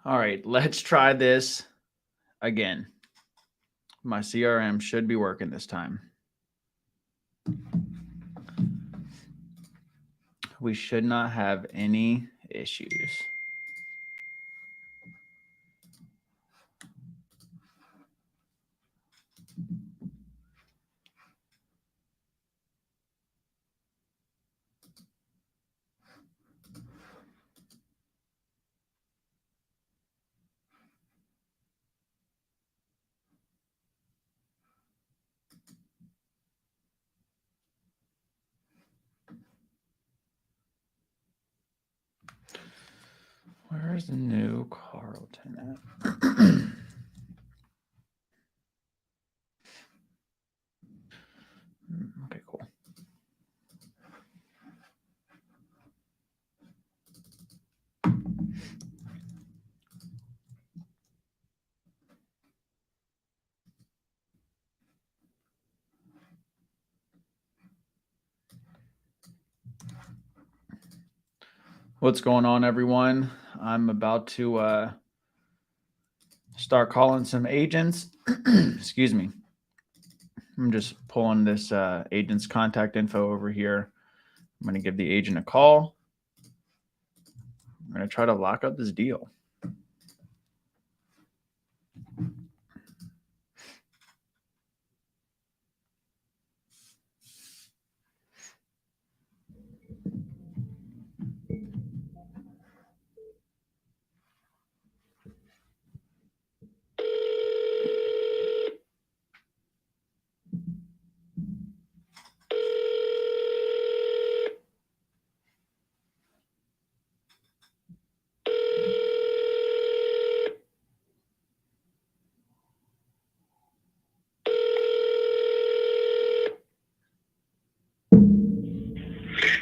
All right, let's try this again. My CRM should be working this time. We should not have any issues. Where's the new Carlton at? Okay, cool. What's going on, everyone? I'm about to start calling some agents. Excuse me. I'm just pulling this agent's contact info over here. I'm going to give the agent a call. I'm going to try to lock up this deal.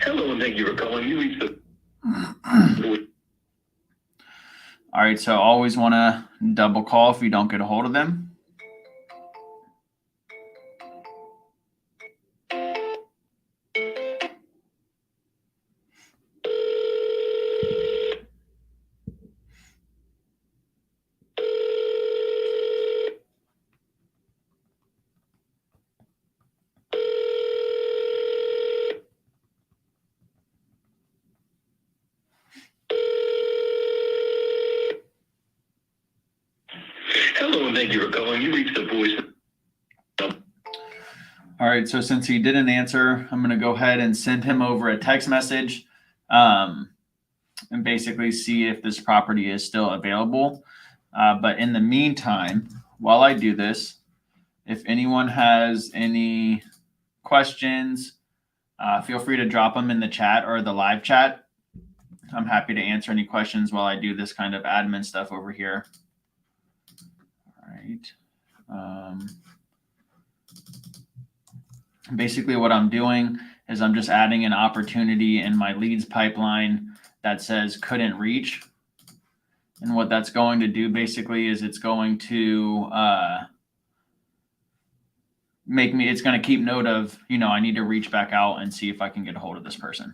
Hello, and thank you for calling. You reached the. All right, so always want to double call if you don't get a hold of them. Hello, and thank you for calling. You reached the voice. All right, so since he didn't answer, I'm going to go ahead and send him over a text message and basically see if this property is still available. But in the meantime, while I do this, if anyone has any questions, feel free to drop them in the chat or the live chat. I'm happy to answer any questions while I do this kind of admin stuff over here. All right. Basically what I'm doing is I'm just adding an opportunity in my leads pipeline that says couldn't reach. And what that's going to do basically is it's going to it's going to keep note of, I need to reach back out and see if I can get a hold of this person.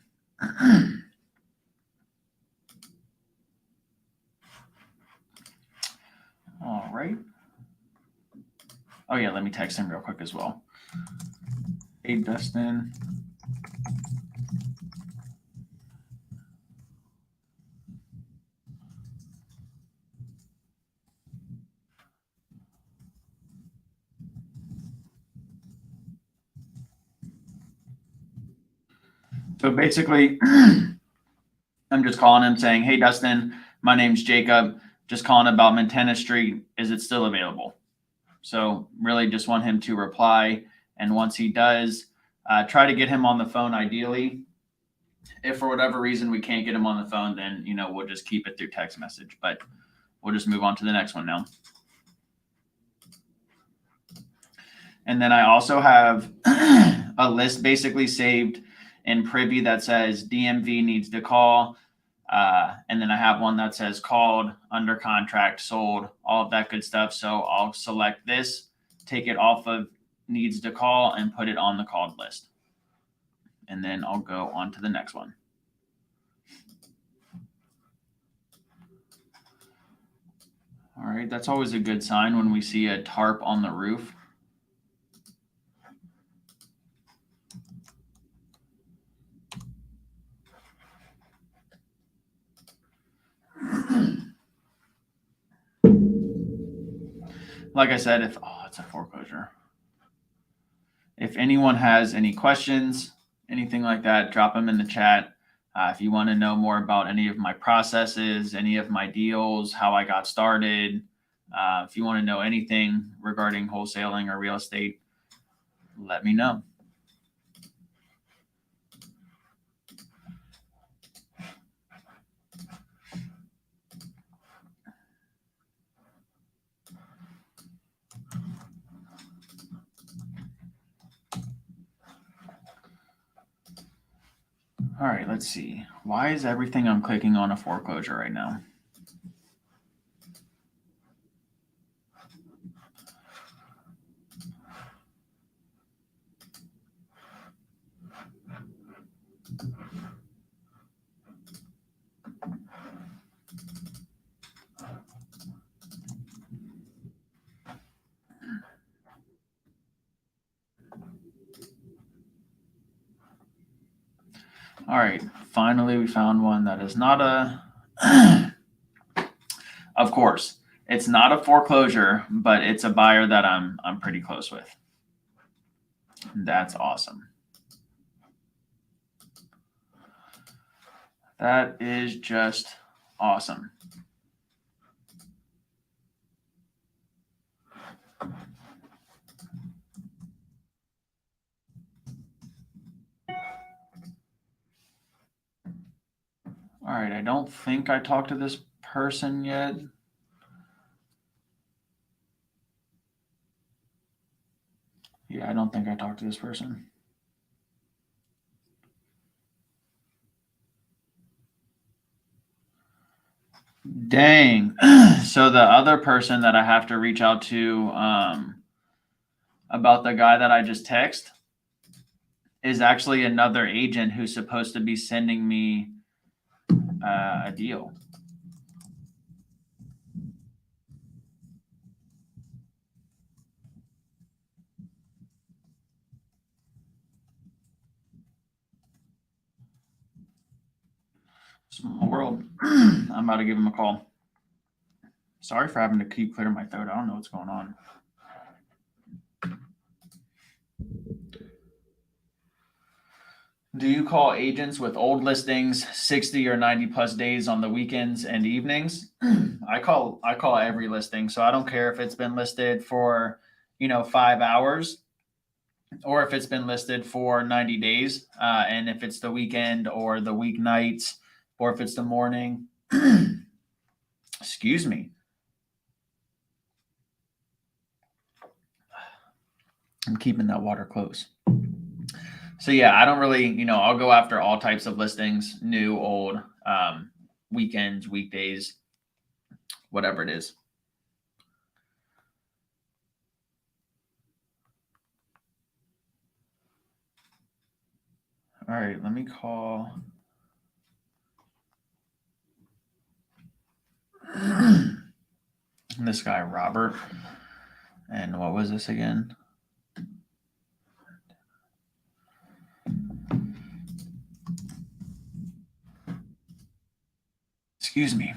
All right. Oh yeah, let me text him real quick as well. Hey, Dustin. So basically, I'm just calling him saying, hey, Dustin, my name's Jacob. Just calling about Montana Street. Is it still available? So really just want him to reply. And once he does, try to get him on the phone ideally. If for whatever reason we can't get him on the phone, then, we'll just keep it through text message. But we'll just move on to the next one now. And then I also have a list basically saved in Privy that says DMV needs to call. And then I have one that says called, under contract, sold, all of that good stuff. So I'll select this, take it off of needs to call, and put it on the called list. And then I'll go on to the next one. All right, that's always a good sign when we see a tarp on the roof. Like I said, it's a foreclosure. If anyone has any questions, anything like that, drop them in the chat. If you want to know more about any of my processes, any of my deals, how I got started, if you want to know anything regarding wholesaling or real estate, let me know. All right, let's see. Why is everything I'm clicking on a foreclosure right now? All right, finally we found one that is not a, of course, it's not a foreclosure, but it's a buyer that I'm pretty close with. That's awesome. That is just awesome. All right, I don't think I talked to this person yet. Yeah, I don't think I talked to this person. Dang. So the other person that I have to reach out to about the guy that I just texted is actually another agent who's supposed to be sending me a deal. Small world. I'm about to give him a call. Sorry for having to keep clearing my throat. I don't know what's going on. Do you call agents with old listings 60 or 90 plus days on the weekends and evenings? I call every listing. So I don't care if it's been listed for, 5 hours or if it's been listed for 90 days. And if it's the weekend or the weeknights or if it's the morning, excuse me. I'm keeping that water close. So yeah, I don't really, I'll go after all types of listings, new, old, weekends, weekdays, whatever it is. All right, let me call. This guy, Robert. And what was this again? Excuse me.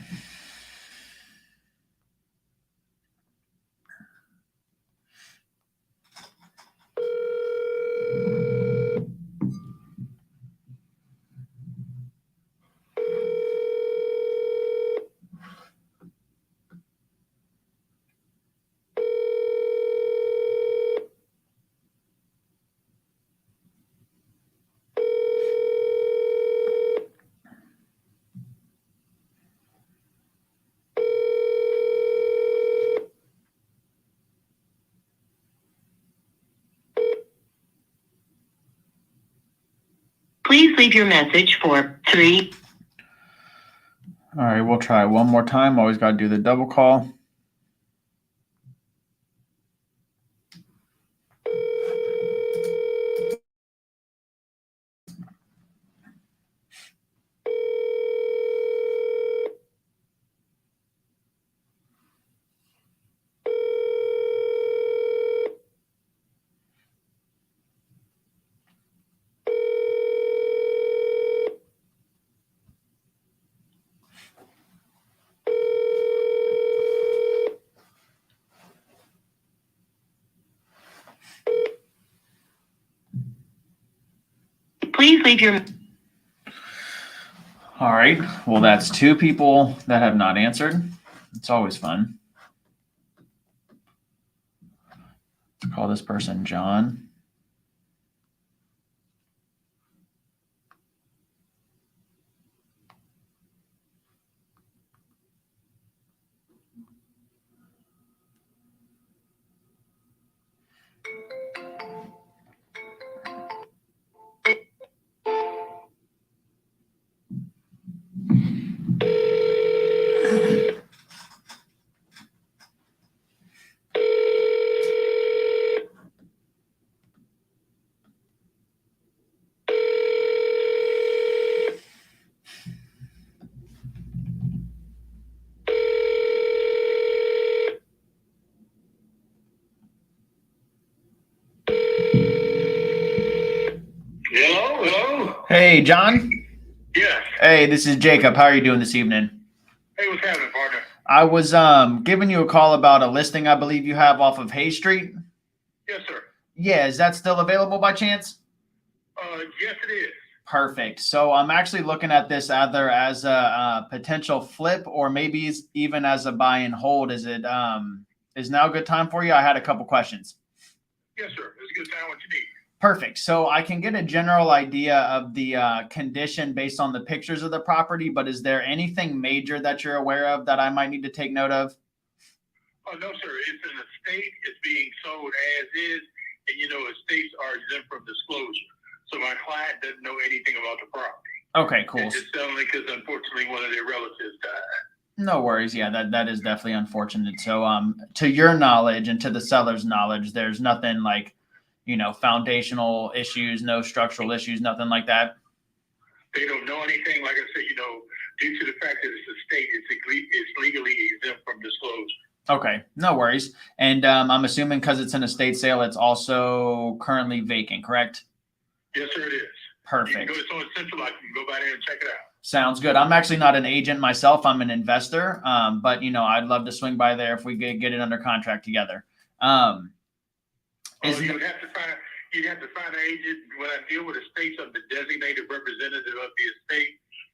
Please leave your message for 3. All right, we'll try one more time. Always got to do the double call. Please leave your All right. Well, that's two people that have not answered. It's always fun. Call this person John. Hello? Hey, John. Yes. Hey, this is Jacob. How are you doing this evening? Hey, what's happening, partner? I was giving you a call about a listing I believe you have off of Hay Street. Yes, sir. Yeah, is that still available by chance? Yes, it is. Perfect. So I'm actually looking at this either as a potential flip or maybe even as a buy and hold. Is now a good time for you? I had a couple questions. Yes, sir. It's a good time. What you need? Perfect. So I can get a general idea of the condition based on the pictures of the property, but is there anything major that you're aware of that I might need to take note of? Oh, no, sir. It's an estate. It's being sold as is. And, estates are exempt from disclosure. So my client doesn't know anything about the property. Okay, cool. It's just only because, unfortunately, one of their relatives died. No worries. Yeah, that is definitely unfortunate. So to your knowledge and to the seller's knowledge, there's nothing like, foundational issues, no structural issues, nothing like that. They don't know anything. Like I said, due to the fact that it's a state, it's legally exempt from disclosure. Okay, no worries. And I'm assuming because it's an estate sale, it's also currently vacant, correct? Yes, sir, it is. Perfect. It's on Central Life. You can go by there and check it out. Sounds good. I'm actually not an agent myself. I'm an investor. But I'd love to swing by there if we get it under contract together. You'd have to find an agent. When I deal with estates, I'm the designated representative of the estate.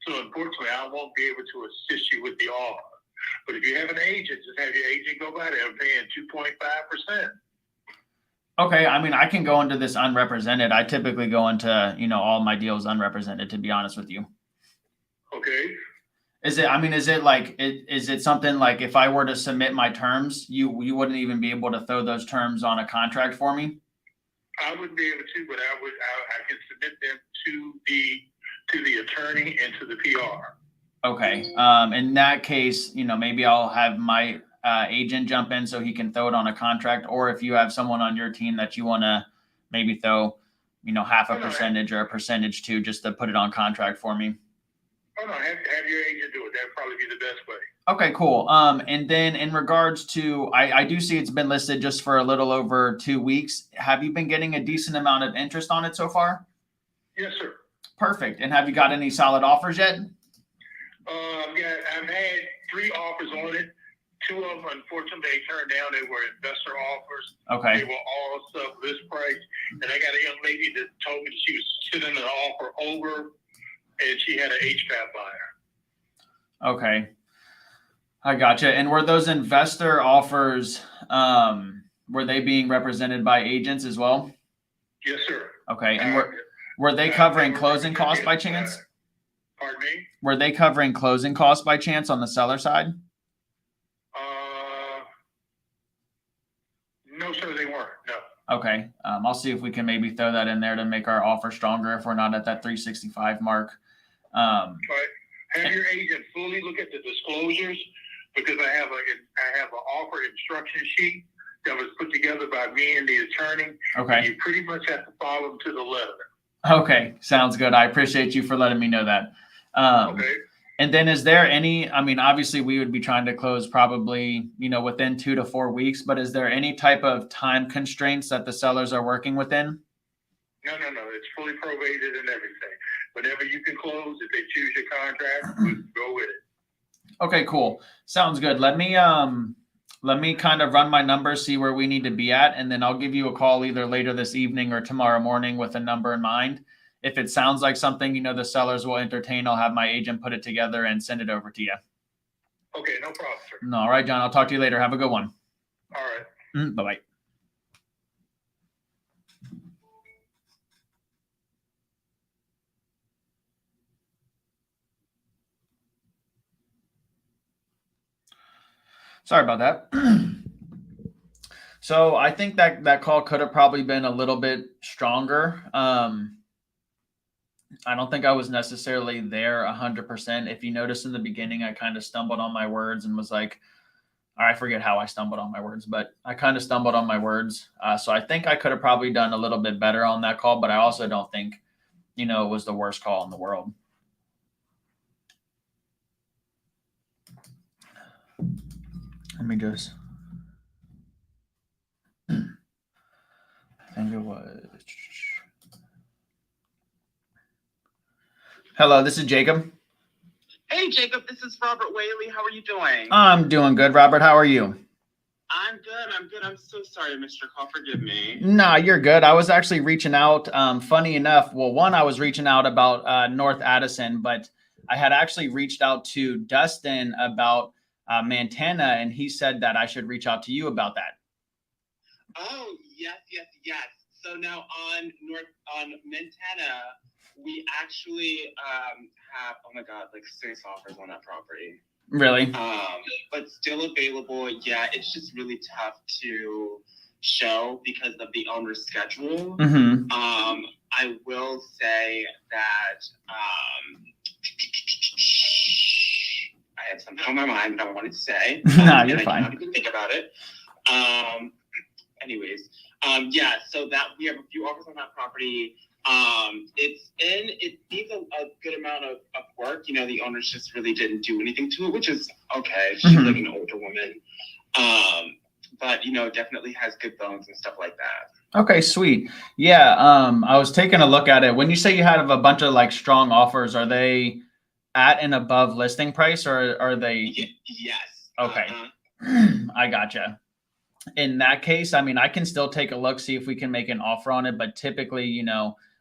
So unfortunately, I won't be able to assist you with the offer. But if you have an agent, just have your agent go by there. I'm paying 2.5%. Okay, I mean, I can go into this unrepresented. I typically go into, all my deals unrepresented, to be honest with you. Okay. Is it something like if I were to submit my terms, you wouldn't even be able to throw those terms on a contract for me? I wouldn't be able to, but I can submit them to the attorney and to the PR. Okay. In that case, maybe I'll have my agent jump in so he can throw it on a contract, or if you have someone on your team that you want to maybe throw, half a percentage or a percentage to, just to put it on contract for me. Oh no, have your agent do it. That'd probably be the best way. Okay, cool. And then in regards to, I do see it's been listed just for a little over 2 weeks. Have you been getting a decent amount of interest on it so far? Yes, sir. Perfect. And have you got any solid offers yet? Yeah, I've had 3 offers on it. 2 of them, unfortunately, they turned down. They were investor offers. Okay. They were all sub list price. And I got a young lady that told me that she was sending an offer over, and she had an HVAC buyer. Okay. I gotcha. And were those investor offers, were they being represented by agents as well? Yes, sir. Okay. And were they covering closing costs by chance? Pardon me? Were they covering closing costs by chance on the seller side? No, sir, they weren't. No. Okay. I'll see if we can maybe throw that in there to make our offer stronger if we're not at that 365 mark. But have your agent fully look at the disclosures, because I have an offer instruction sheet that was put together by me and the attorney. Okay. You pretty much have to follow them to the letter. Okay. Sounds good. I appreciate you for letting me know that. Okay. And then is there any, obviously we would be trying to close probably, within 2 to 4 weeks, but is there any type of time constraints that the sellers are working within? No. It's fully prorated and everything. Whenever you can close, if they choose your contract, we'll go with it. Okay, cool. Sounds good. Let me kind of run my numbers, see where we need to be at, and then I'll give you a call either later this evening or tomorrow morning with a number in mind. if it sounds like something, the sellers will entertain, I'll have my agent put it together and send it over to you. Okay, no problem, sir. All right, John, I'll talk to you later. Have a good one. All right. Bye-bye. Sorry about that. So I think that call could have probably been a little bit stronger. I don't think I was necessarily there 100%. If you notice in the beginning, I kind of stumbled on my words and was like, I forget how I stumbled on my words, but I kind of stumbled on my words. So I think I could have probably done a little bit better on that call, but I also don't think, it was the worst call in the world. Let me just, I think it was. Hello, this is Jacob. Hey, Jacob, this is Robert Whaley. How are you doing? I'm doing good, Robert. How are you? I'm good. I'm so sorry, Mr. Call. Forgive me. Nah, you're good. I was actually reaching out. Funny enough, I was reaching out about North Addison, but I had actually reached out to Dustin about Montana, and he said that I should reach out to you about that. Oh, yes. So now on Montana, we actually have, oh my God, like 6 offers on that property. Really? But still available. Yeah, it's just really tough to show because of the owner's schedule. Mm-hmm. I will say that I had something on my mind that I wanted to say. Nah, you're fine. I didn't think about it. Anyways, yeah, so that we have a few offers on that property. It needs a good amount of work. The owners just really didn't do anything to it, which is okay. She's like an older woman. But definitely has good bones and stuff like that. Okay, sweet. Yeah, I was taking a look at it. When you say you have a bunch of like strong offers, are they at and above listing price, or are they? Yes. Okay. I gotcha. In that case, I can still take a look, see if we can make an offer on it, but typically,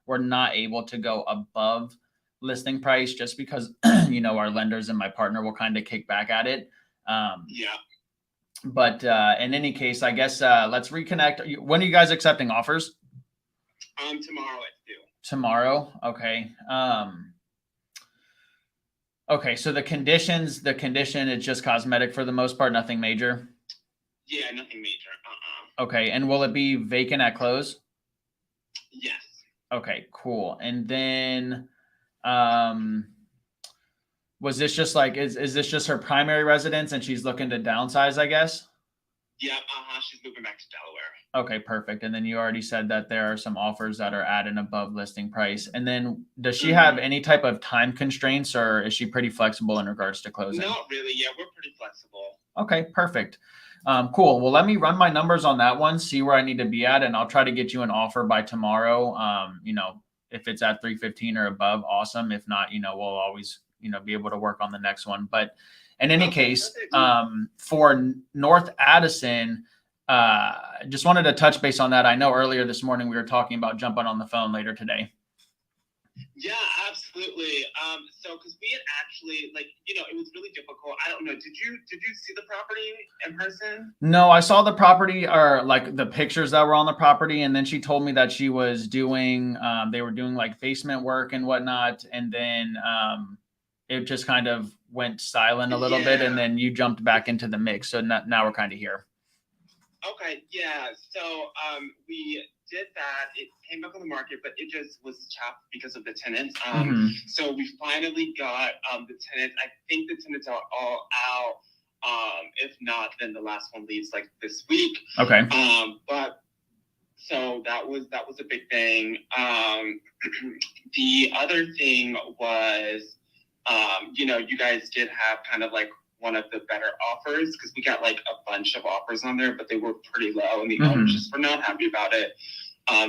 we're not able to go above listing price just because, our lenders and my partner will kind of kick back at it. Yeah. But in any case, I guess let's reconnect. When are you guys accepting offers? Tomorrow at 2. Tomorrow? Okay. Okay, so the condition is just cosmetic for the most part, nothing major? Yeah, nothing major. Okay, and will it be vacant at close? Yes. Okay, cool. And then was this just like, is this just her primary residence and she's looking to downsize, I guess? Yeah, she's moving back to Delaware. Okay, perfect. And then you already said that there are some offers that are at and above listing price. And then does she have any type of time constraints, or is she pretty flexible in regards to closing? Not really. Yeah, we're pretty flexible. Okay, perfect. Cool. Well, let me run my numbers on that one, see where I need to be at, and I'll try to get you an offer by tomorrow. If it's at 315 or above, awesome. If not, we'll always, be able to work on the next one. But in any case, for North Addison, just wanted to touch base on that. I know earlier this morning we were talking about jumping on the phone later today. Yeah, absolutely. So because we had actually, it was really difficult. I don't know. Did you see the property in person? No, I saw the property, or like the pictures that were on the property, and then she told me that she was doing, they were doing like basement work and whatnot, and then it just kind of went silent a little bit, and then you jumped back into the mix. So now we're kind of here. Okay, yeah. So we did that. It came back on the market, but it just was tough because of the tenants. So we finally got the tenants. I think the tenants are all out. If not, then the last one leaves like this week. Okay. But so that was a big thing. The other thing was, you guys did have kind of like one of the better offers, because we got like a bunch of offers on there, but they were pretty low, and the owners just were not happy about it.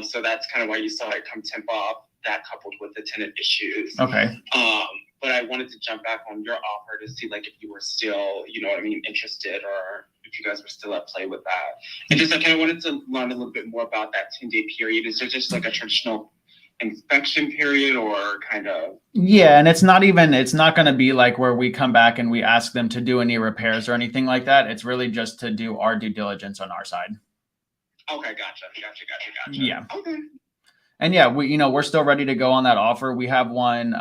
So that's kind of why you saw it come temp off, that coupled with the tenant issues. Okay. But I wanted to jump back on your offer to see like if you were still, interested, or if you guys were still at play with that. And just I kind of wanted to learn a little bit more about that 10-day period. Is there just like a traditional inspection period or kind of? Yeah, and it's not going to be like where we come back and we ask them to do any repairs or anything like that. It's really just to do our due diligence on our side. Okay, gotcha. Yeah. Okay. And yeah, we're still ready to go on that offer. We have one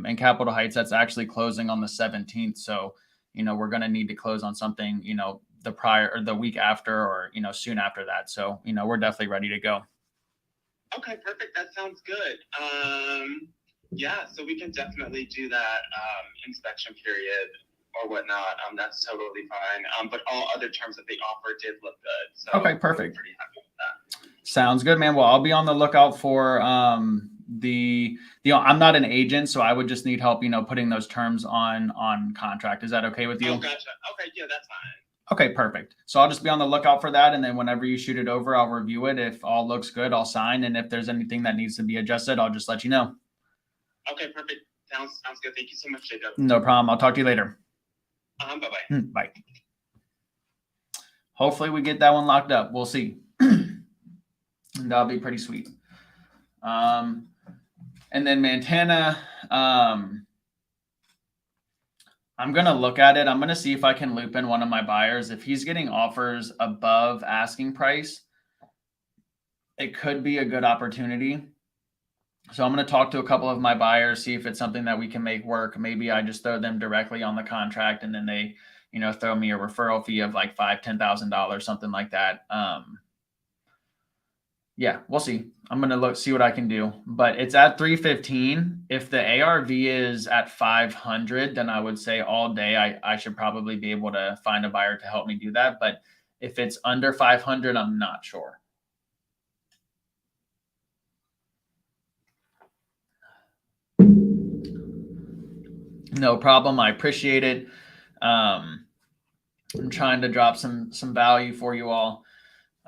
in Capitol Heights that's actually closing on the 17th. So, we're going to need to close on something, the week after or, soon after that. So, we're definitely ready to go. Okay, perfect. That sounds good. Yeah, so we can definitely do that inspection period or whatnot. That's totally fine. But all other terms that they offer did look good. So okay, perfect. I'm pretty happy with that. Sounds good, man. Well, I'll be on the lookout for I'm not an agent, so I would just need help, putting those terms on contract. Is that okay with you? Oh, gotcha. Okay, yeah, that's fine. Okay, perfect. So I'll just be on the lookout for that. And then whenever you shoot it over, I'll review it. If all looks good, I'll sign. And if there's anything that needs to be adjusted, I'll just let you know. Okay, perfect. Sounds good. Thank you so much, Jacob. No problem. I'll talk to you later. Bye-bye. Bye. Hopefully we get that one locked up. We'll see. That'll be pretty sweet. And then Montana, I'm going to look at it. I'm going to see if I can loop in one of my buyers. If he's getting offers above asking price, it could be a good opportunity. So I'm going to talk to a couple of my buyers, see if it's something that we can make work. Maybe I just throw them directly on the contract and then they, throw me a referral fee of like $5,000, $10,000, something like that. Yeah, we'll see. I'm going to see what I can do, but it's at 315. If the ARV is at 500, then I would say all day I should probably be able to find a buyer to help me do that. But if it's under 500, I'm not sure. No problem. I appreciate it. I'm trying to drop some value for you all.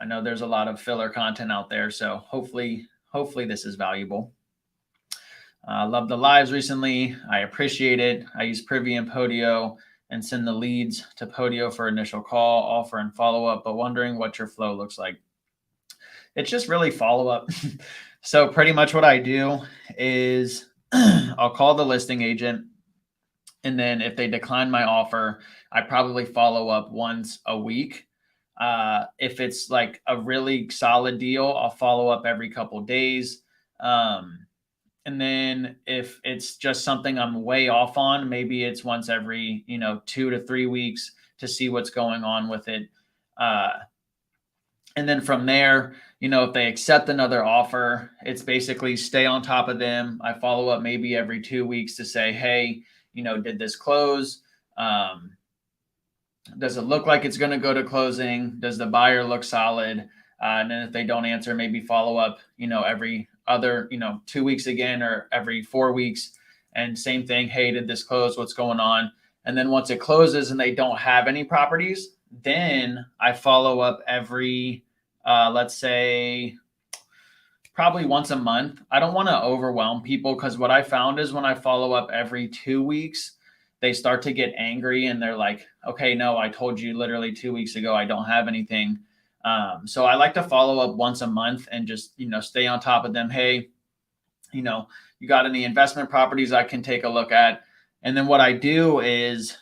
I know there's a lot of filler content out there, so hopefully this is valuable. Love the lives recently. I appreciate it. I use Privy and Podio and send the leads to Podio for initial call, offer, and follow-up, but wondering what your flow looks like. It's just really follow-up. So pretty much what I do is I'll call the listing agent, and then if they decline my offer, I probably follow up once a week. If it's like a really solid deal, I'll follow up every couple of days. And then if it's just something I'm way off on, maybe it's once every, 2 to 3 weeks to see what's going on with it. And then from there, if they accept another offer, it's basically stay on top of them. I follow up maybe every 2 weeks to say, hey, did this close? Does it look like it's going to go to closing? Does the buyer look solid? And then if they don't answer, maybe follow up, every other, 2 weeks again, or every 4 weeks. And same thing. Hey, did this close? What's going on? And then once it closes and they don't have any properties, then I follow up every, let's say, probably once a month. I don't want to overwhelm people, because what I found is when I follow up every 2 weeks, they start to get angry and they're like, okay, no, I told you literally 2 weeks ago I don't have anything. So I like to follow up once a month and just, stay on top of them. Hey, you got any investment properties I can take a look at? And then what I do is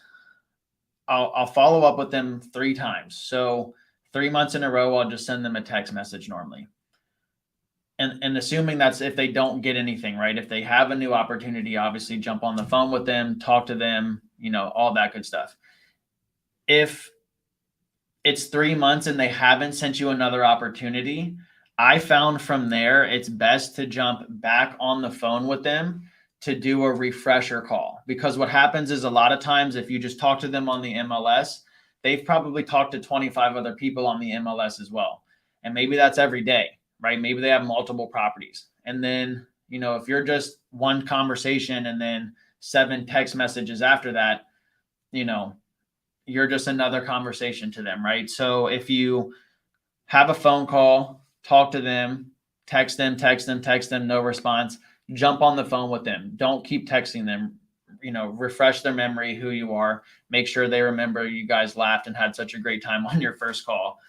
I'll follow up with them 3 times. So 3 months in a row, I'll just send them a text message normally. And assuming that's if they don't get anything, right? If they have a new opportunity, obviously jump on the phone with them, talk to them, all that good stuff. If it's 3 months and they haven't sent you another opportunity, I found from there, it's best to jump back on the phone with them to do a refresher call. Because what happens is a lot of times, if you just talk to them on the MLS, they've probably talked to 25 other people on the MLS as well. And maybe that's every day. Right? Maybe they have multiple properties. And then, if you're just one conversation and then 7 text messages after that, you're just another conversation to them, right? So if you have a phone call, talk to them, text them, no response, jump on the phone with them. Don't keep texting them, refresh their memory, who you are, make sure they remember you guys laughed and had such a great time on your first call.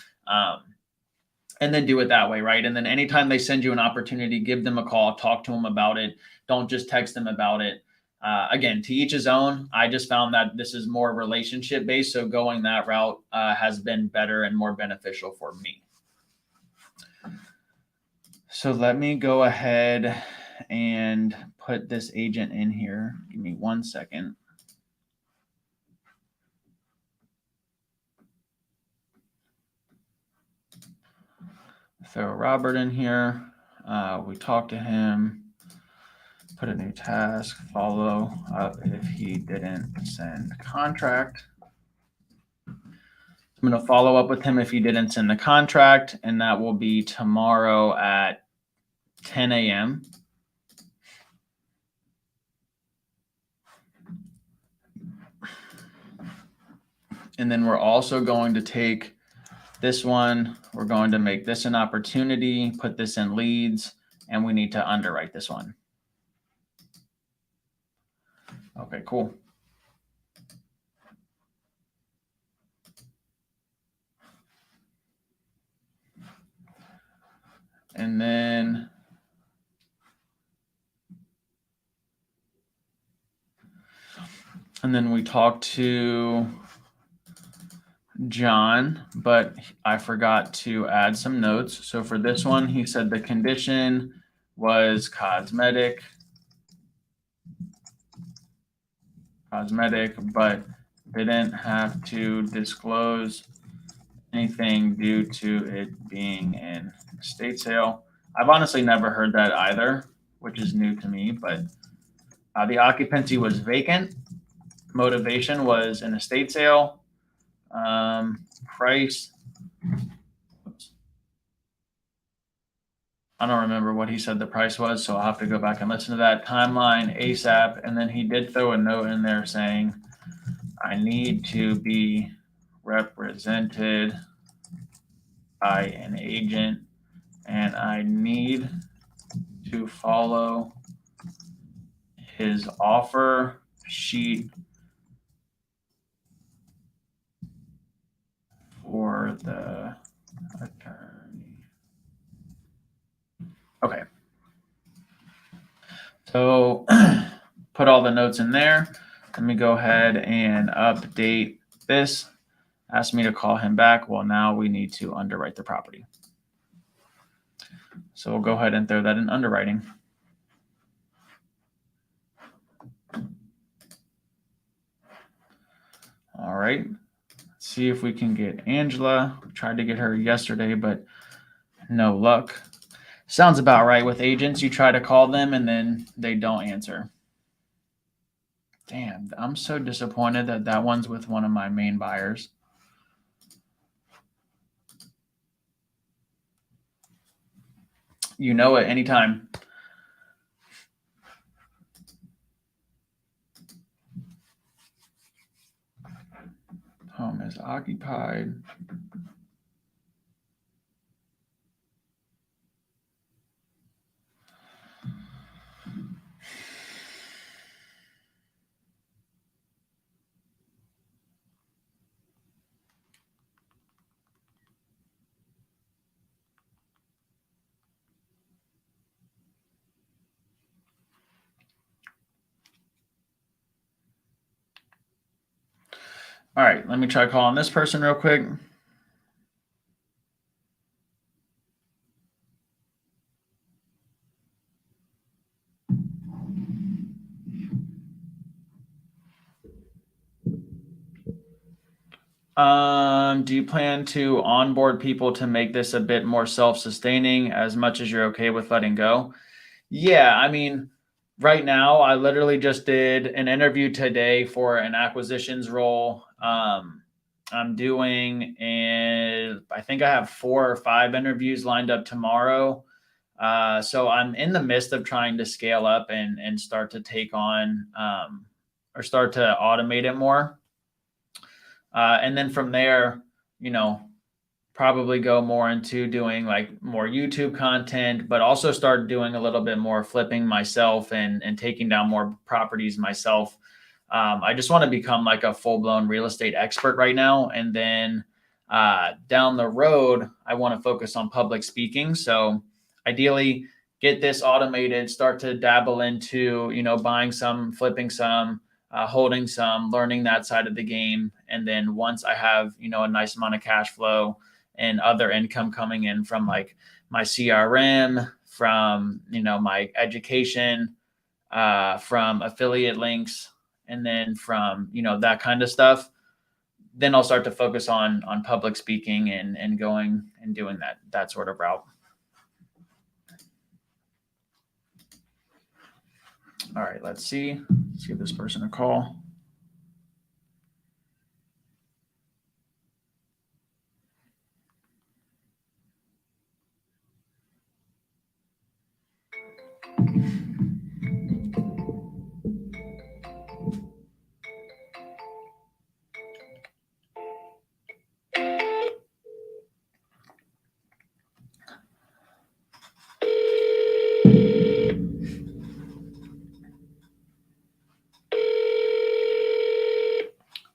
and then do it that way, right? And then anytime they send you an opportunity, give them a call, talk to them about it. Don't just text them about it. Again, to each his own. I just found that this is more relationship based. So going that route has been better and more beneficial for me. So let me go ahead and put this agent in here. Give me 1 second. Throw Robert in here. We talked to him. Put a new task. Follow up if he didn't send contract. I'm going to follow up with him if he didn't send the contract, and that will be tomorrow at 10 a.m. And then we're also going to take this one. We're going to make this an opportunity, put this in leads, and we need to underwrite this one. Okay, cool. And then we talked to John, but I forgot to add some notes. So for this one, he said the condition was cosmetic, but didn't have to disclose anything due to it being an estate sale. I've honestly never heard that either, which is new to me, but the occupancy was vacant. Motivation was an estate sale. Price. Oops. I don't remember what he said the price was, so I'll have to go back and listen to that. Timeline ASAP. And then he did throw a note in there saying, I need to be represented by an agent and I need to follow his offer sheet for the attorney. Okay. So put all the notes in there. Let me go ahead and update this. Ask me to call him back. Well, now we need to underwrite the property. So we'll go ahead and throw that in underwriting. All right. Let's see if we can get Angela. We tried to get her yesterday, but no luck. Sounds about right with agents. You try to call them and then they don't answer. Damn, I'm so disappointed that that one's with one of my main buyers. You know it anytime. Home is occupied. All right, let me try calling this person real quick. Do you plan to onboard people to make this a bit more self-sustaining as much as you're okay with letting go? Yeah, I mean, right now, I literally just did an interview today for an acquisitions role. I'm doing, and I think I have 4 or 5 interviews lined up tomorrow. So I'm in the midst of trying to scale up and start to take on or start to automate it more. And then from there, you know, probably go more into doing like more YouTube content, but also start doing a little bit more flipping myself and taking down more properties myself. I just want to become like a full-blown real estate expert right now. And then Down the road, I want to focus on public speaking. So ideally get this automated, start to dabble into, buying some, flipping some, holding some, learning that side of the game. And then once I have, a nice amount of cash flow and other income coming in from like my CRM, from, my education, from affiliate links, and then from, that kind of stuff, then I'll start to focus on public speaking and going and doing that sort of route. All right, let's see. Let's give this person a call.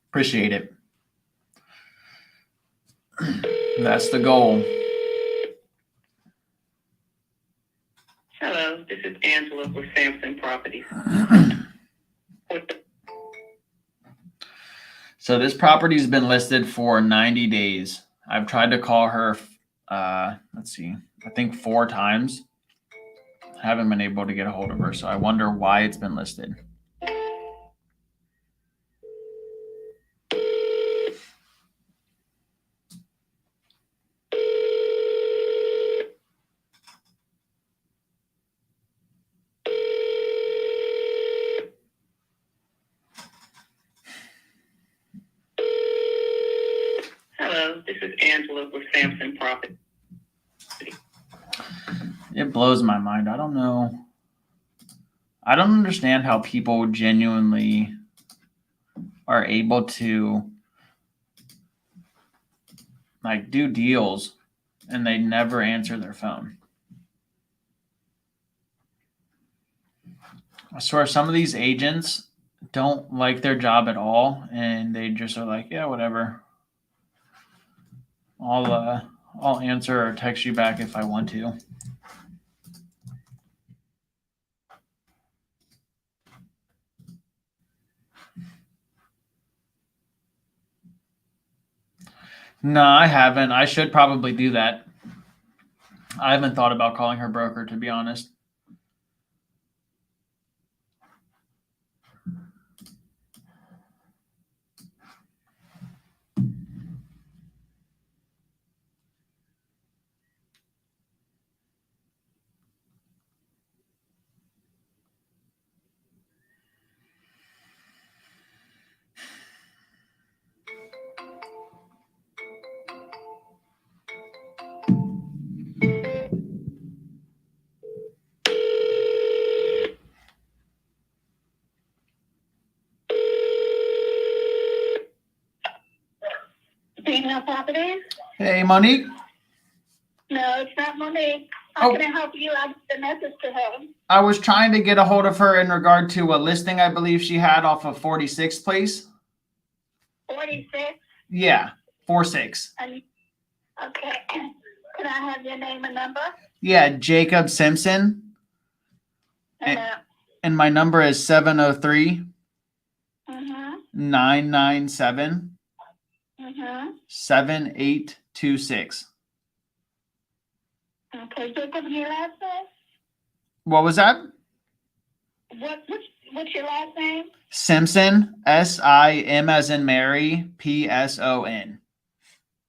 Appreciate it. That's the goal. Hello, this is Angela with Sampson Properties. So this property's been listed for 90 days. I've tried to call her, let's see, I think 4 times. I haven't been able to get a hold of her, so I wonder why it's been listed. Hello, this is Angela with Sampson Properties. It blows my mind. I don't know. I don't understand how people genuinely are able to like do deals and they never answer their phone. I swear some of these agents don't like their job at all and they just are like, yeah, whatever. I'll answer or text you back if I want to. No, I haven't. I should probably do that. I haven't thought about calling her broker, to be honest. Female Properties? Hey, Monique. No, it's not Monique. How Oh. can I help you? I got the message to her. I was trying to get a hold of her in regard to a listing I believe she had off of 46th Place. 46? Yeah, 46. Okay. Can I have your name and number? Yeah, Jacob Simpson. And my number is 703 Mm-hmm. 997 Mm-hmm. 7826. Okay, Jacob, your last name? What was that? What's your last name? Simpson, S-I-M as in Mary, P-S-O-N.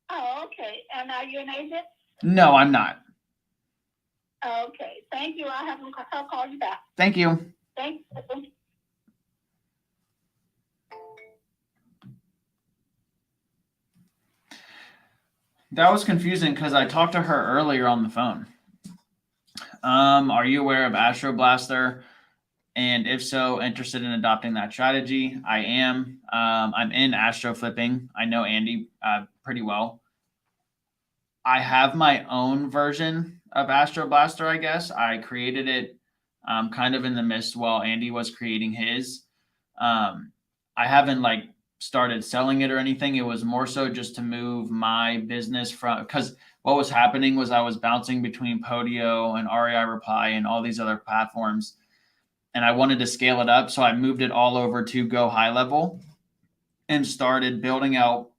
Oh, okay. And are you an agent? No, I'm not. Okay. Thank you. I'll call you back. Thank you. Thank you. That was confusing because I talked to her earlier on the phone. Are you aware of Astro Blaster? And if so, interested in adopting that strategy? I am. I'm in Astro Flipping. I know Andy pretty well. I have my own version of Astro Blaster, I guess. I created it kind of in the midst while Andy was creating his. I haven't started selling it or anything. It was more so just to move my business from, because what was happening was I was bouncing between Podio and REI Reply and all these other platforms, and I wanted to scale it up. So I moved it all over to Go High Level and started building out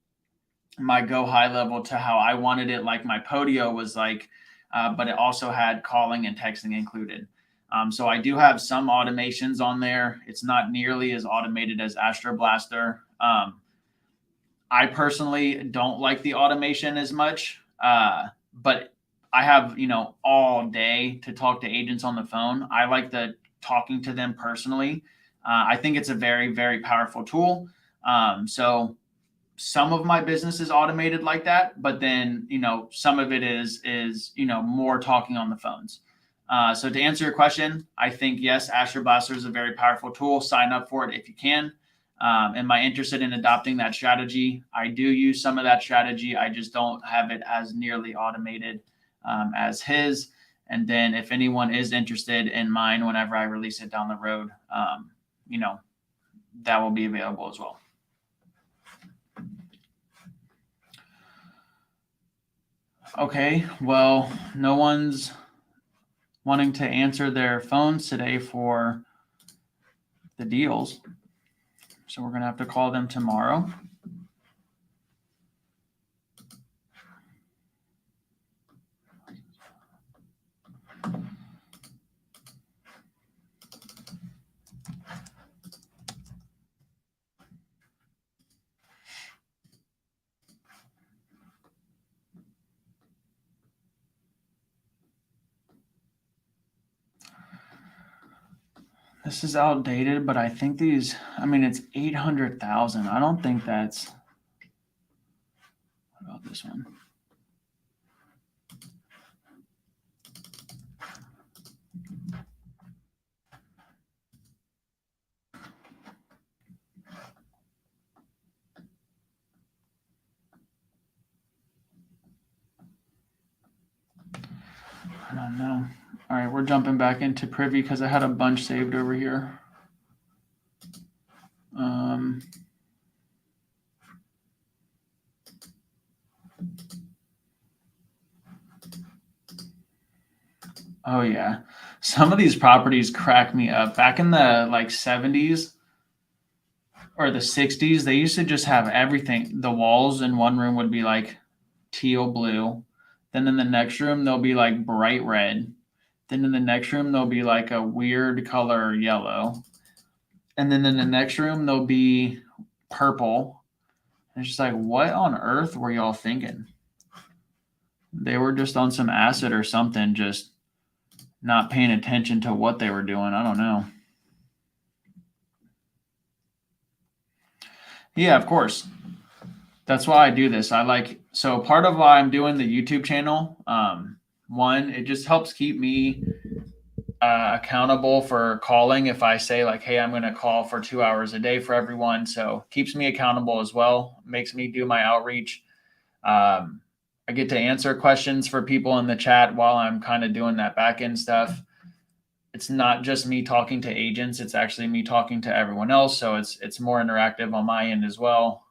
my Go High Level to how I wanted it. Like my Podio was like, but it also had calling and texting included. So I do have some automations on there. It's not nearly as automated as Astro Blaster. I personally don't like the automation as much, but I have, all day to talk to agents on the phone. I like the talking to them personally. I think it's a very, very powerful tool. So some of my business is automated like that, but then, some of it is, more talking on the phones. So to answer your question, I think, yes, Astro Blaster is a very powerful tool. Sign up for it if you can. Am I interested in adopting that strategy? I do use some of that strategy. I just don't have it as nearly automated as his. And then if anyone is interested in mine, whenever I release it down the road, that will be available as well. Okay, well, no one's wanting to answer their phones today for the deals. So we're going to have to call them tomorrow. This is outdated, but I think it's 800,000. I don't think that's, what about this one? I don't know. All right, we're jumping back into Privy because I had a bunch saved over here. Oh yeah, some of these properties crack me up. Back in the 70s or the 60s, they used to just have everything. The walls in one room would be like teal blue. Then in the next room, they'll be like bright red. Then in the next room, there'll be like a weird color yellow. And then in the next room, there'll be purple. And it's just like, what on earth were y'all thinking? They were just on some acid or something, just not paying attention to what they were doing. I don't know. Yeah, of course. That's why I do this. So part of why I'm doing the YouTube channel, one, it just helps keep me accountable for calling. If I say like, hey, I'm going to call for 2 hours a day for everyone. So keeps me accountable as well. Makes me do my outreach. I get to answer questions for people in the chat while I'm kind of doing that back end stuff. It's not just me talking to agents. It's actually me talking to everyone else. So it's more interactive on my end as well.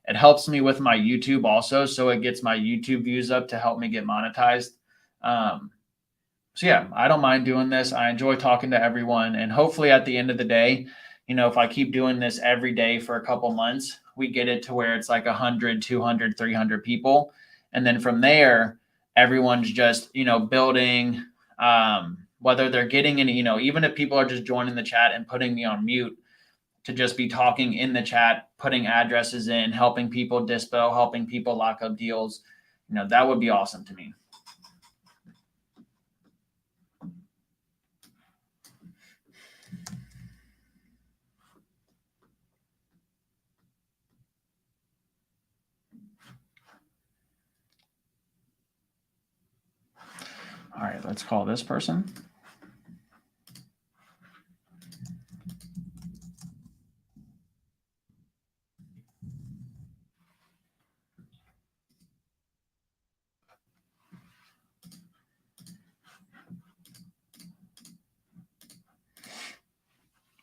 It helps me with my YouTube also. So it gets my YouTube views up to help me get monetized. So yeah, I don't mind doing this. I enjoy talking to everyone. And hopefully at the end of the day, if I keep doing this every day for a couple months, we get it to where it's like 100, 200, 300 people. And then from there, everyone's just, building, whether they're getting any, even if people are just joining the chat and putting me on mute, to just be talking in the chat, putting addresses in, helping people dispo, helping people lock up deals, that would be awesome to me. All right, let's call this person.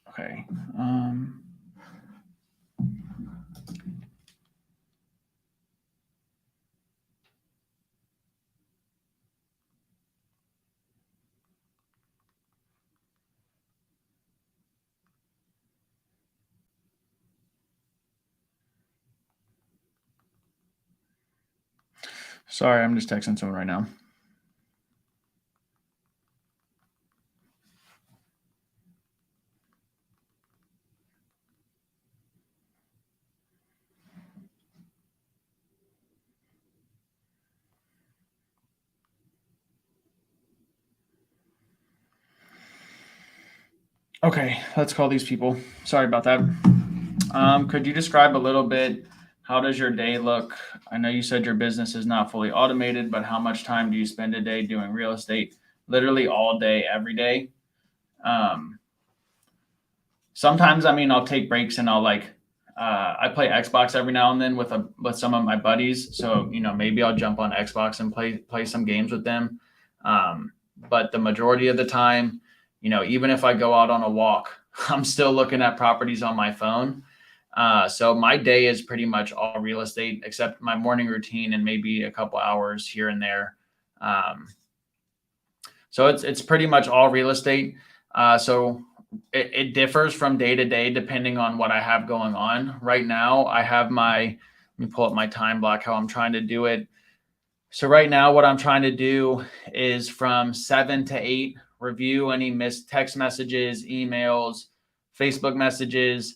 Okay. Sorry, I'm just texting someone right now. Okay, let's call these people. Sorry about that. Could you describe a little bit, how does your day look? I know you said your business is not fully automated, but how much time do you spend a day doing real estate? Literally all day, every day. Sometimes, I mean, I'll take breaks and I'll I play Xbox every now and then with some of my buddies. So, maybe I'll jump on Xbox and play some games with them. But the majority of the time, even if I go out on a walk, I'm still looking at properties on my phone. So my day is pretty much all real estate, except my morning routine and maybe a couple hours here and there. So it's pretty much all real estate. So it differs from day to day depending on what I have going on. Right now, I have let me pull up my time block, how I'm trying to do it. So right now, what I'm trying to do is from 7 to 8, review any missed text messages, emails, Facebook messages.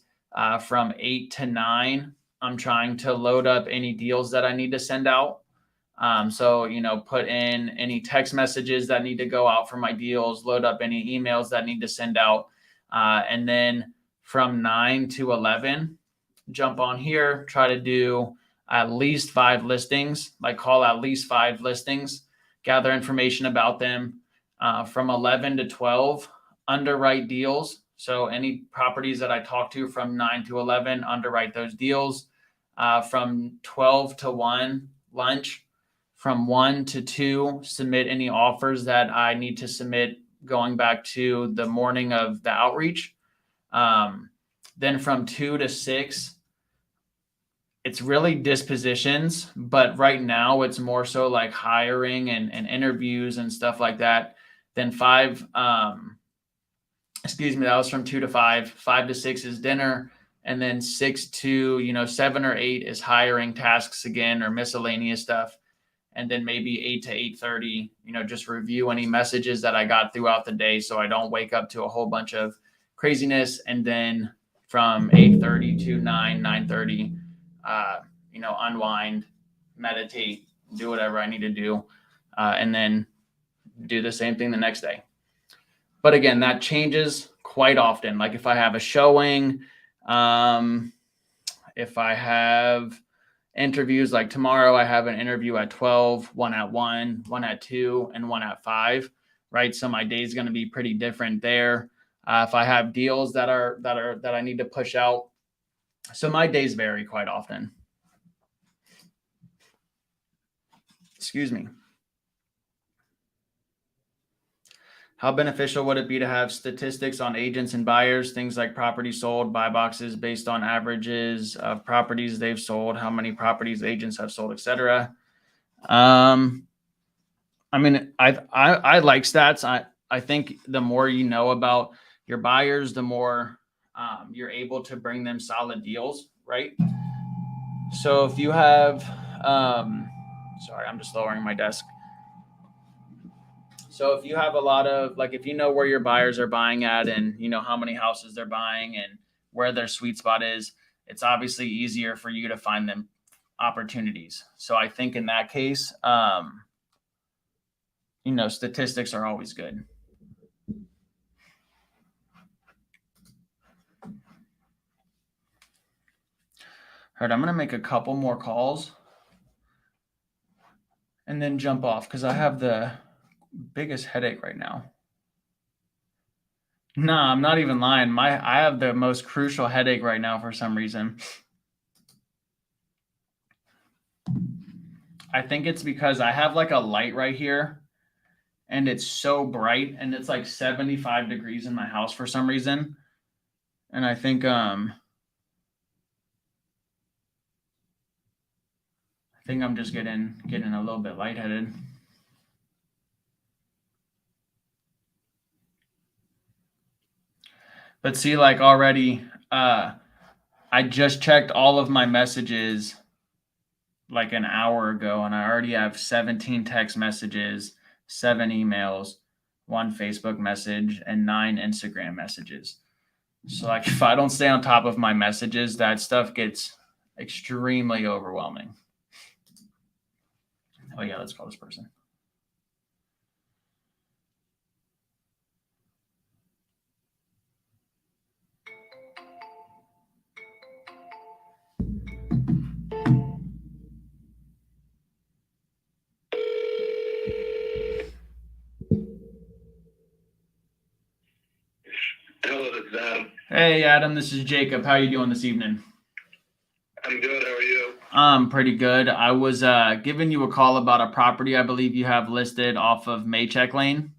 From 8 to 9, I'm trying to load up any deals that I need to send out. So, put in any text messages that need to go out for my deals, load up any emails that need to send out. And then from 9 to 11, jump on here, try to do at least 5 listings, call at least 5 listings, gather information about them. From 11 to 12, underwrite deals. So any properties that I talk to from 9 to 11, underwrite those deals. From 12 to 1, lunch. From 1 to 2, submit any offers that I need to submit going back to the morning of the outreach. Then from 2 to 6, it's really dispositions, but right now it's more so like hiring and interviews and stuff like that. Then 5, that was from 2 to 5. 5 to 6 is dinner. And then 6 to, 7 or 8 is hiring tasks again, or miscellaneous stuff. And then maybe 8 to 8:30, just review any messages that I got throughout the day so I don't wake up to a whole bunch of craziness. And then from 8:30 to 9:30, unwind, meditate, do whatever I need to do, and then do the same thing the next day. But again, that changes quite often. Like if I have a showing, if I have interviews, like tomorrow I have an interview at 12, one at 1, one at 2, and one at 5, right? So my day is going to be pretty different there. If I have deals that I need to push out. So my days vary quite often. Excuse me. How beneficial would it be to have statistics on agents and buyers, things like properties sold, buy boxes based on averages of properties they've sold, how many properties agents have sold, etc. I mean, I like stats. I think the more you know about your buyers, the more you're able to bring them solid deals, right? So if you have, sorry, I'm just lowering my desk. So if you have a lot of, if you know where your buyers are buying at and you know how many houses they're buying and where their sweet spot is, it's obviously easier for you to find them opportunities. So I think in that case, statistics are always good. All right, I'm going to make a couple more calls and then jump off because I have the biggest headache right now. No, I'm not even lying. I have the most crucial headache right now for some reason. I think it's because I have a light right here and it's so bright and it's 75 degrees in my house for some reason. And I think I'm just getting a little bit lightheaded. But see, already, I just checked all of my messages like an hour ago, and I already have 17 text messages, 7 emails, 1 Facebook message, and 9 Instagram messages. So like if I don't stay on top of my messages, that stuff gets extremely overwhelming. Oh yeah, let's call this person. Hello, this is Adam. Hey Adam, this is Jacob. How are you doing this evening? I'm good. How are you? I'm pretty good. I was giving you a call about a property I believe you have listed off of Maycheck Lane.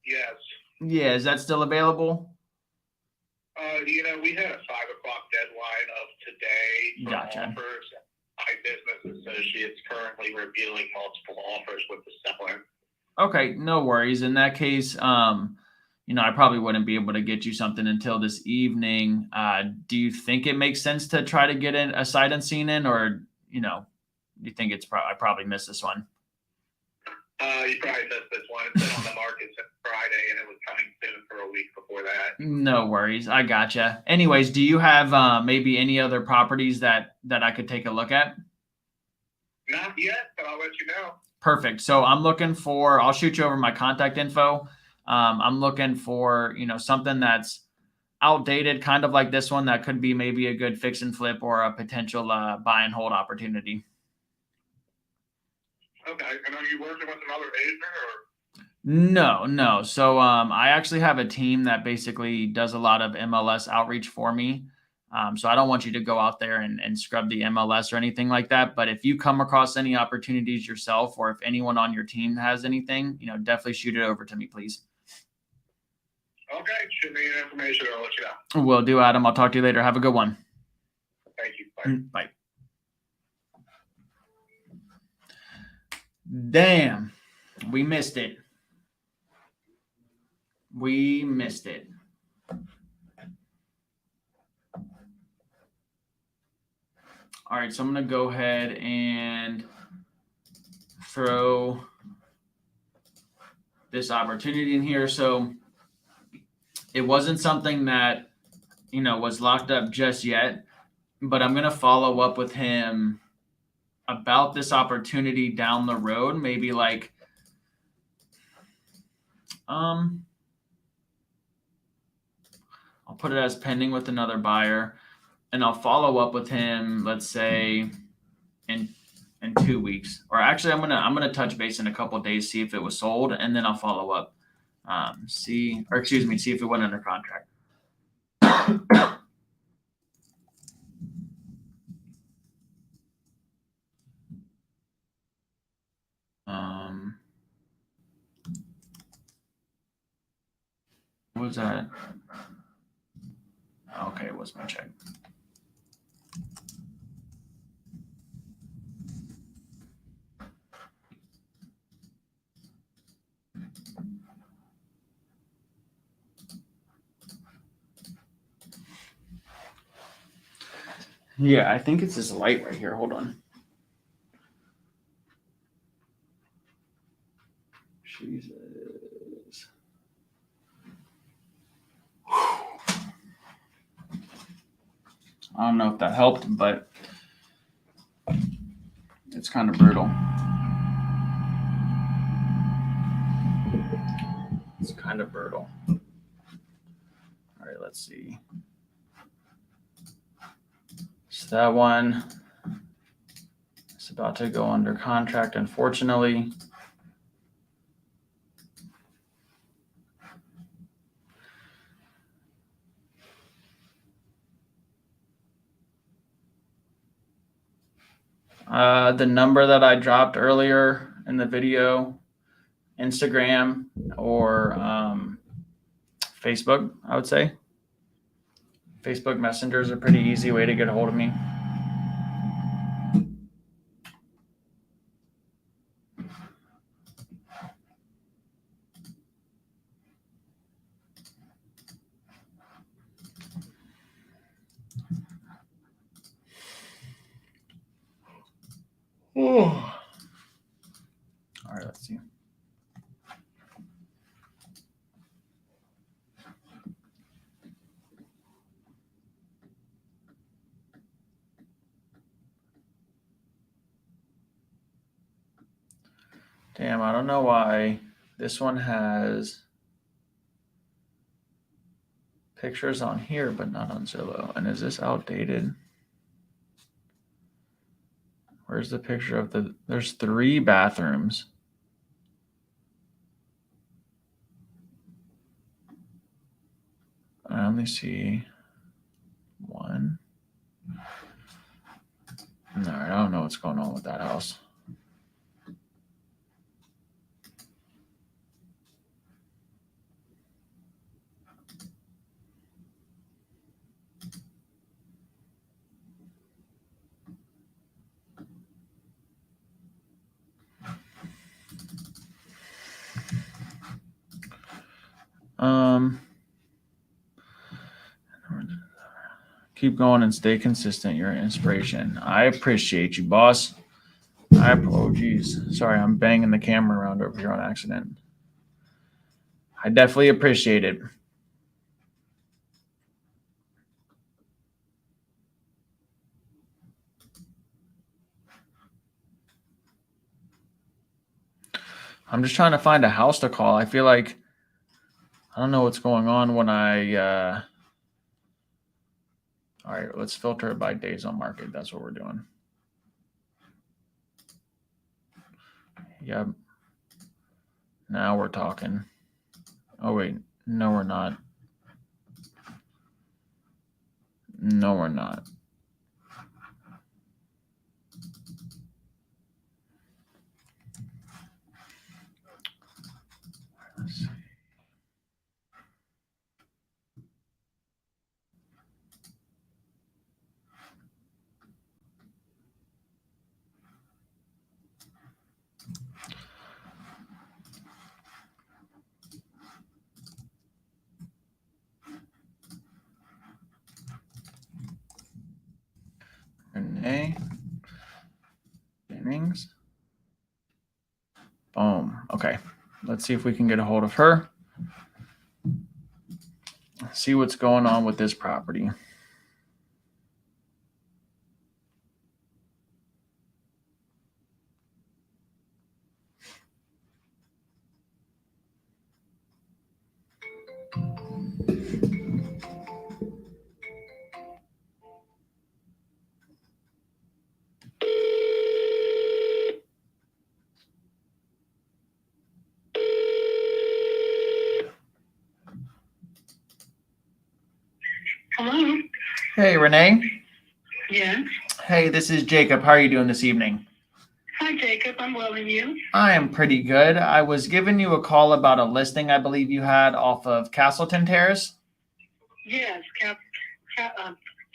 Yes. Yeah, is that still available? We had a 5 o'clock deadline of today for Gotcha. offers. My business associates currently reviewing multiple offers with the seller. Okay, no worries. In that case, I probably wouldn't be able to get you something until this evening. Do you think it makes sense to try to get in a sight unseen in, or do you think I probably missed this one? You probably missed this one. It's been on the market since Friday, and it was coming soon for a week before that. No worries, I gotcha. Anyways, do you have maybe any other properties that I could take a look at? Not yet, but I'll let you know. Perfect. So I'll shoot you over my contact info. I'm looking for, something that's outdated, kind of like this one that could be maybe a good fix and flip or a potential buy and hold opportunity. Okay. And are you working with another agent or? No. So I actually have a team that basically does a lot of MLS outreach for me. So I don't want you to go out there and scrub the MLS or anything like that. But if you come across any opportunities yourself, or if anyone on your team has anything, definitely shoot it over to me, please. Okay. Shoot me the information. I'll let you know. Will do, Adam. I'll talk to you later. Have a good one. Thank you. Bye. Bye. Damn, we missed it. We missed it. All right, so I'm going to go ahead and throw this opportunity in here. So it wasn't something that, was locked up just yet, but I'm going to follow up with him about this opportunity down the road, maybe like, I'll put it as pending with another buyer, and I'll follow up with him, let's say in 2 weeks, or actually I'm gonna touch base in a couple of days, see if it was sold, and then I'll follow up, see if it went under contract. What was that? Okay, it was my check. Yeah, I think it's this light right here. Hold on. Jesus. I don't know if that helped, but it's kind of brutal. It's kind of brutal. All right, let's see. So that one is about to go under contract, unfortunately. The number that I dropped earlier in the video, Instagram or Facebook, I would say. Facebook Messenger is a pretty easy way to get a hold of me. Oh. All right, let's see. Damn, I don't know why this one has pictures on here, but not on Zillow. And is this outdated? Where's the picture of there's 3 bathrooms. I only see 1. All right, I don't know what's going on with that house. Keep going and stay consistent. You're an inspiration. I appreciate you, boss. Oh, geez. Sorry, I'm banging the camera around over here on accident. I definitely appreciate it. I'm just trying to find a house to call. I feel like I don't know what's going on when I all right, let's filter it by days on market. That's what we're doing. Yep. Now we're talking. Oh, wait. No, we're not. No, we're not. Let's see. Renee Jennings. Boom. Okay. Let's see if we can get a hold of her. See what's going on with this property. Hello? Hey, Renee. Yes. Hey, this is Jacob. How are you doing this evening? Hi, Jacob. I'm well, and you? I am pretty good. I was giving you a call about a listing I believe you had off of Castleton Terrace. Yes,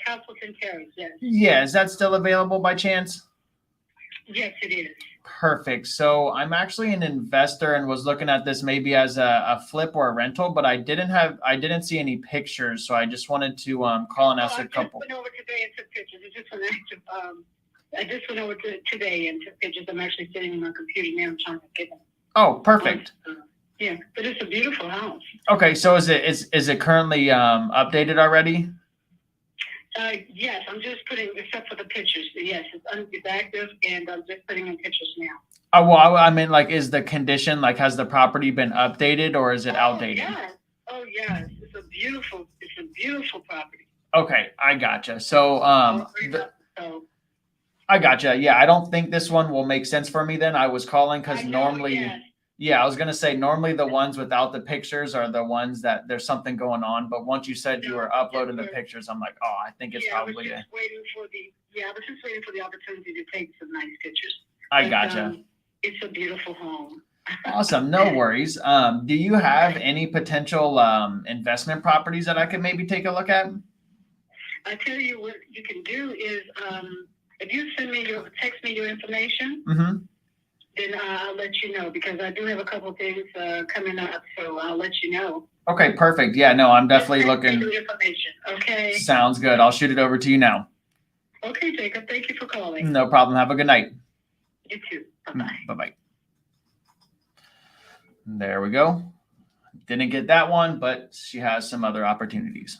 Castleton Terrace, yes. Yeah, is that still available by chance? Yes, it is. Perfect. So I'm actually an investor and was looking at this maybe as a flip or a rental, but I didn't see any pictures, so I just wanted to call and ask a couple. I just went over today and took pictures. I just went over today and took pictures. I'm actually sitting in my computer now trying to get them. Oh, perfect. Yeah, but it's a beautiful house. Okay, so is it currently updated already? Yes, I'm just putting, except for the pictures. Yes, it's active, and I'm just putting in pictures now. Oh, well, I mean, like, is the condition, like, has the property been updated or is it outdated? Yes. Oh, yes. It's a beautiful property. Okay, I gotcha. So, So I gotcha. Yeah, I don't think this one will make sense for me then. I was calling because normally, yes. yeah, I was gonna say normally the ones without the pictures are the ones that there's something going on. But once you said you were uploading the pictures, I'm like, oh, I think it's probably I was just waiting for the opportunity to take some nice pictures. I gotcha. It's a beautiful home. Awesome. No worries. Do you have any potential investment properties that I could maybe take a look at? I tell you what you can do is if you text me your information, then I'll let you know, because I do have a couple things coming up, so I'll let you know. Okay, perfect. Yeah, no, I'm definitely looking. Your information, okay? Sounds good. I'll shoot it over to you now. Okay, Jacob. Thank you for calling. No problem. Have a good night. You too. Bye-bye. Bye-bye. There we go. Didn't get that one, but she has some other opportunities.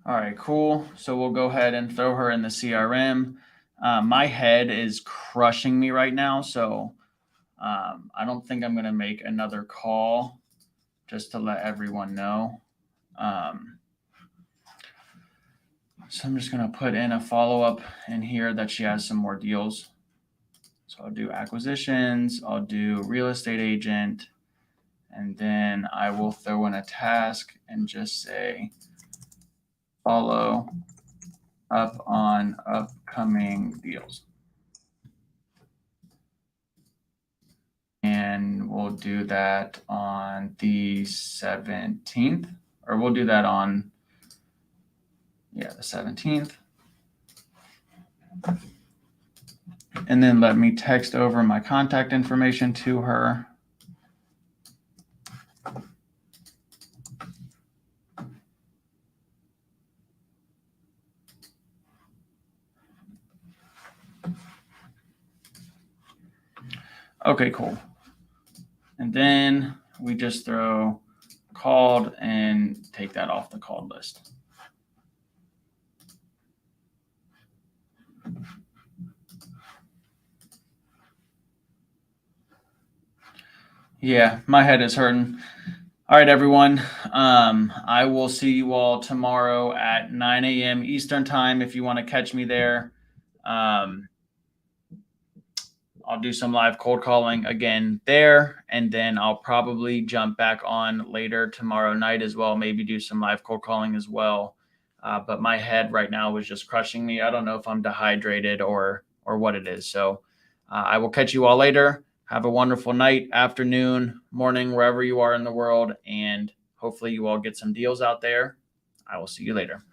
All right, cool. So we'll go ahead and throw her in the CRM. My head is crushing me right now, so I don't think I'm going to make another call just to let everyone know. So I'm just going to put in a follow-up in here that she has some more deals. So I'll do acquisitions, I'll do real estate agent, and then I will throw in a task and just say follow up on upcoming deals. And we'll do that on the 17th, or we'll do that on, the 17th. And then let me text over my contact information to her. Okay, cool. And then we just throw called and take that off the called list. Yeah, my head is hurting. All right, everyone. I will see you all tomorrow at 9 a.m. Eastern time if you want to catch me there. I'll do some live cold calling again there, and then I'll probably jump back on later tomorrow night as well, maybe do some live cold calling as well. But my head right now was just crushing me. I don't know if I'm dehydrated or what it is. So I will catch you all later. Have a wonderful night, afternoon, morning, wherever you are in the world, and hopefully you all get some deals out there. I will see you later.